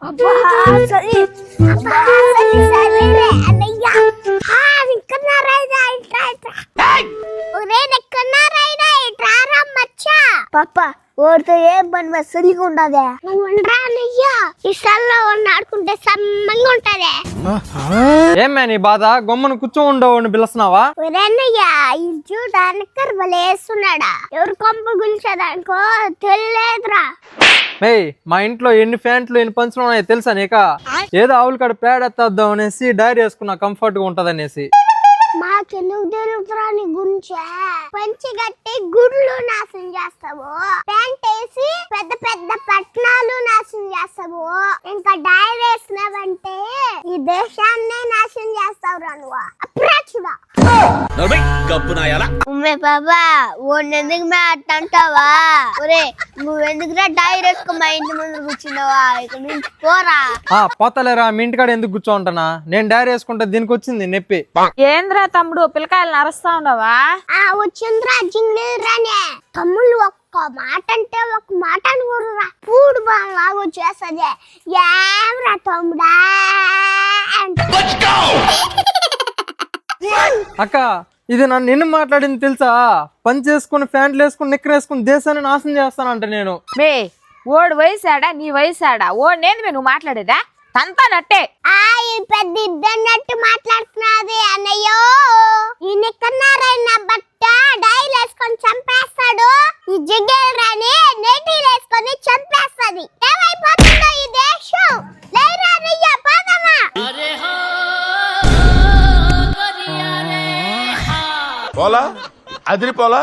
అబ్బా సరి అబ్బా సరి అన్నయ్య నిక్కన్నారైనా ఇట్రా ఒరే నిక్కన్నారైనా ఇట్రా రమ్మచ్చా పాప ఓర్తో ఏం పని మసలిగా ఉండదే నువ్వు ఉండరా అన్నయ్య ఈ సల్లో ఆడుకుంటే సమ్మంగా ఉంటదే ఏమే నీ బాధ గొమ్మను కూర్చో ఉండవు పిలుస్తున్నావా? ఒరే అన్నయ్య ఈ చూడడానికి వలేస్తున్నాడా ఎవరు కొంప గుల్చదానికో తెలియదురా. మేయ్ మా ఇంట్లో ఎన్ని ఫ్యాంట్లు ఎన్ని పంచులు ఉన్నాయో తెలుసా నీక? ఏదో ఆవుల కాడ పేడెత్తేద్దాం అనేసి డైరీ వేసుకున్నా కంఫర్ట్ గా ఉంటది అనేసి. మాకెందుకు తెలుగురా నీ గురించే పంచి గట్టి గుడ్లు నాశనం చేస్తావు, ప్యాంట్ వేసి పెద్ద పెద్ద పట్టణాలు నాశనం చేస్తావు, ఇంకా డైరీ వేసినావంటే ఈ దేశాన్నే నాశనం చేస్తావురా నువ్వు అప్రాచుడా. ఉమ్మే బాబా ఓన్నెందుకు మే అట్ట అంటావా? ఒరే నువ్వెందుకురా డైరీ వేసుకో మా ఇంటి ముందు కూర్చున్నావా? ఇక్కడ నుంచి పోరా. పోతలేరా మీ ఇంటికాడ ఎందుకు కూర్చోంటానా? నేను డైరీ వేసుకుంటే దీనికి వచ్చింది నొప్పి. ఏంద్రా తమ్ముడు పిల్లకాయలు నరుస్తా ఉండవా? వచ్చిందిరా జింగిరానే తమ్ముళ్ళు ఒక్క మాట అంటే ఒక మాట అనుకోరురా పూడు బాగా వచ్చేస్తుంది. ఏమరా తమ్ముడా అక్క ఇది నన్ను ఎన్ని మాట్లాడింది తెలుసా? పని చేసుకుని ఫ్యాంట్లు వేసుకుని నిక్కర వేసుకుని దేశాన్ని నాశనం చేస్తానంట నేను. మే ఓడి వయసాడా నీ వయసాడా? ఓడేంది మే నువ్వు మాట్లాడేదా? అంతా నట్టే. పెద్ద ఇద్దన్నట్టు మాట్లాడుతున్నది అన్నయ్యో. ఈ నిక్కన్నారైన బట్ట డైల్ వేసుకొని చంపేస్తాడు, ఈ జిగ్గలు రాని నెటీలు వేసుకొని చంపేస్తది. ఏమైపోతుందో ఈ దేశం. లేరా అన్నయ్య పోదామా? పోలా అదిరి పోలా